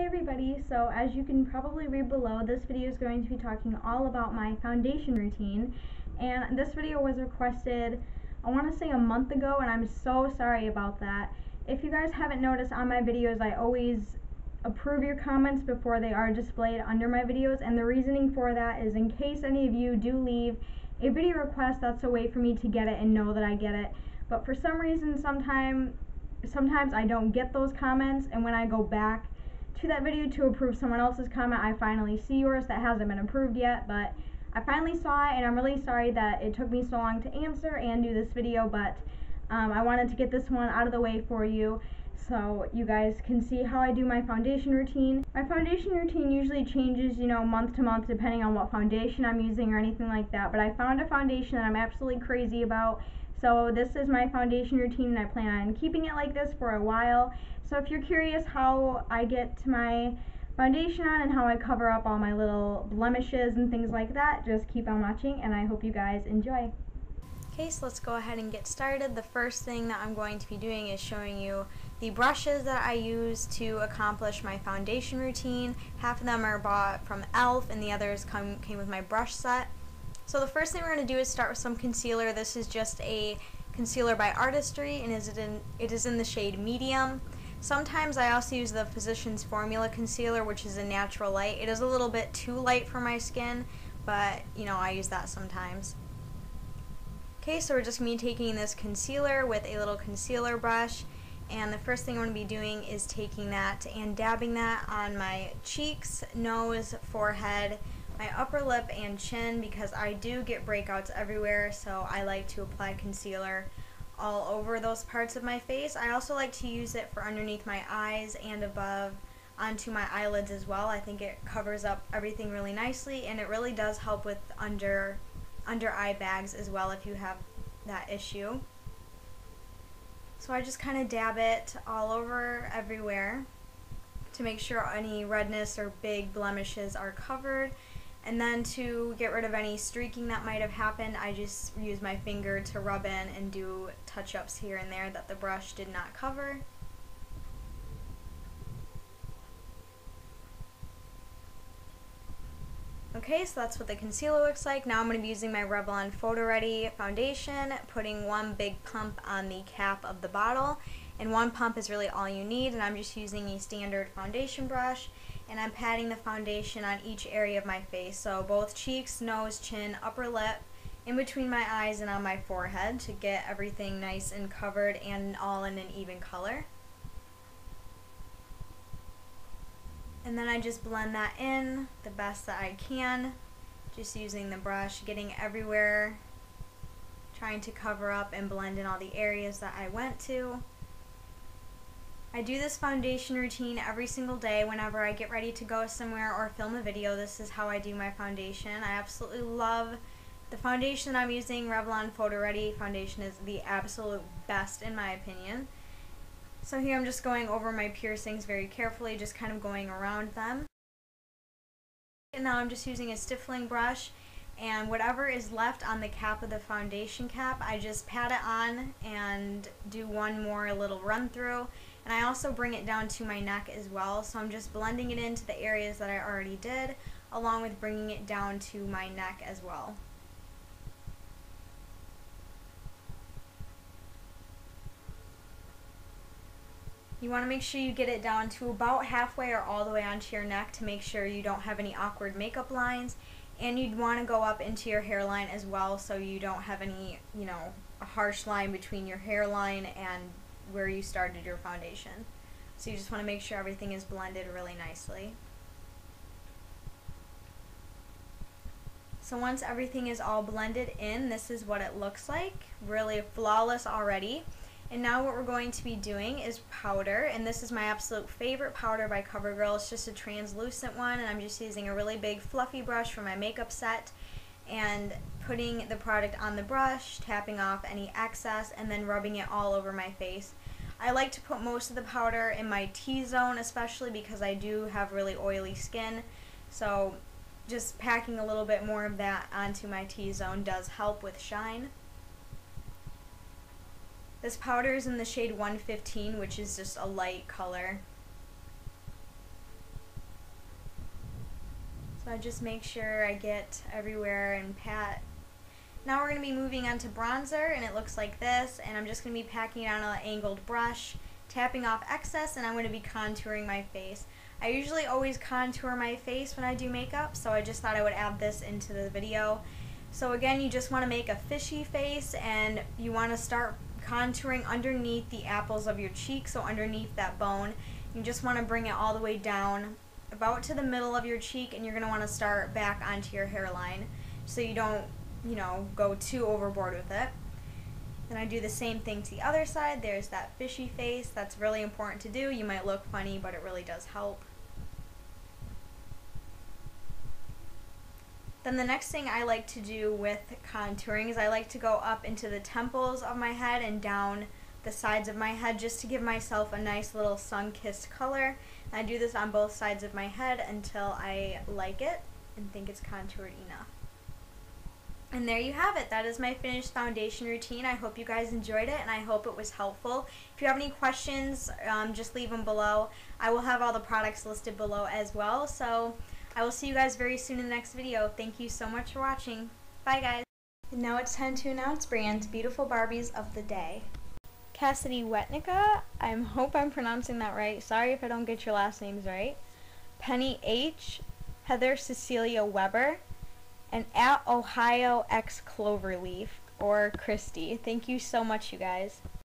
Hey everybody, so as you can probably read below, this video is going to be talking all about my foundation routine, and this video was requested, I want to say a month ago, and I'm so sorry about that. If you guys haven't noticed on my videos, I always approve your comments before they are displayed under my videos, and the reasoning for that is in case any of you do leave a video request, that's a way for me to get it and know that I get it. But for some reason, sometimes I don't get those comments, and when I go back to that video to approve someone else's comment, I finally see yours that hasn't been approved yet. But I finally saw it, and I'm really sorry that it took me so long to answer and do this video, but I wanted to get this one out of the way for you so you guys can see how I do my foundation routine. My foundation routine usually changes, month to month depending on what foundation I'm using or anything like that, but I found a foundation that I'm absolutely crazy about. So this is my foundation routine, and I plan on keeping it like this for a while. So if you're curious how I get to my foundation on and how I cover up all my little blemishes and things like that, just keep on watching, and I hope you guys enjoy. Okay, so let's go ahead and get started. The first thing that I'm going to be doing is showing you the brushes that I use to accomplish my foundation routine. Half of them are bought from e.l.f. and the others came with my brush set. So the first thing we're going to do is start with some concealer. This is just a concealer by Artistry, and it is in the shade medium. Sometimes I also use the Physicians Formula concealer, which is a natural light. It is a little bit too light for my skin, but I use that sometimes. Okay, so we're just going to be taking this concealer with a little concealer brush, and the first thing I'm going to be doing is taking that and dabbing that on my cheeks, nose, forehead, my upper lip, and chin, because I do get breakouts everywhere, so I like to apply concealer all over those parts of my face. I also like to use it for underneath my eyes and above onto my eyelids as well. I think it covers up everything really nicely, and it really does help with under eye bags as well if you have that issue. So I just kind of dab it all over everywhere to make sure any redness or big blemishes are covered. And then to get rid of any streaking that might have happened, I just use my finger to rub in and do touch-ups here and there that the brush did not cover. Okay, so that's what the concealer looks like. Now I'm going to be using my Revlon Photoready foundation, putting one big pump on the cap of the bottle. And one pump is really all you need, and I'm just using a standard foundation brush, and I'm patting the foundation on each area of my face, so both cheeks, nose, chin, upper lip, in between my eyes, and on my forehead to get everything nice and covered and all in an even color. And then I just blend that in the best that I can, just using the brush, getting everywhere, trying to cover up and blend in all the areas that I went to. I do this foundation routine every single day whenever I get ready to go somewhere or film a video. This is how I do my foundation. I absolutely love the foundation that I'm using. Revlon Photoready foundation is the absolute best in my opinion. So here I'm just going over my piercings very carefully, just kind of going around them. And now I'm just using a stippling brush, and whatever is left on the cap of the foundation cap, I just pat it on and do one more little run through. And I also bring it down to my neck as well, so I'm just blending it into the areas that I already did, along with bringing it down to my neck as well. You want to make sure you get it down to about halfway or all the way onto your neck to make sure you don't have any awkward makeup lines, and you'd want to go up into your hairline as well so you don't have any, a harsh line between your hairline and where you started your foundation. So you just want to make sure everything is blended really nicely. So once everything is all blended in, this is what it looks like. Really flawless already. And now what we're going to be doing is powder, and this is my absolute favorite powder by CoverGirl. It's just a translucent one, and I'm just using a really big fluffy brush for my makeup set and putting the product on the brush, tapping off any excess, and then rubbing it all over my face. I like to put most of the powder in my T-zone, especially because I do have really oily skin, so just packing a little bit more of that onto my T-zone does help with shine. This powder is in the shade 115, which is just a light color. So I just make sure I get everywhere and pat. Now we're going to be moving on to bronzer, and it looks like this, and I'm just going to be packing it on an angled brush, tapping off excess, and I'm going to be contouring my face. I usually always contour my face when I do makeup, so I just thought I would add this into the video. So again, you just want to make a fishy face, and you want to start contouring underneath the apples of your cheek, so underneath that bone. You just want to bring it all the way down about to the middle of your cheek, and you're going to want to start back onto your hairline so you don't, go too overboard with it. Then I do the same thing to the other side. There's that fishy face. That's really important to do. You might look funny, but it really does help. Then the next thing I like to do with contouring is I like to go up into the temples of my head and down the sides of my head just to give myself a nice little sun-kissed color. And I do this on both sides of my head until I like it and think it's contoured enough. And there you have it. That is my finished foundation routine. I hope you guys enjoyed it, and I hope it was helpful. If you have any questions, just leave them below. I will have all the products listed below as well. So I will see you guys very soon in the next video. Thank you so much for watching. Bye, guys. And now it's time to announce BreeAnn's beautiful Barbies of the day. Cassidy Wetnicka, I hope I'm pronouncing that right. Sorry if I don't get your last names right. Penny H, Heather Cecilia Weber, and at Ohio X Cloverleaf, or Christy. Thank you so much, you guys.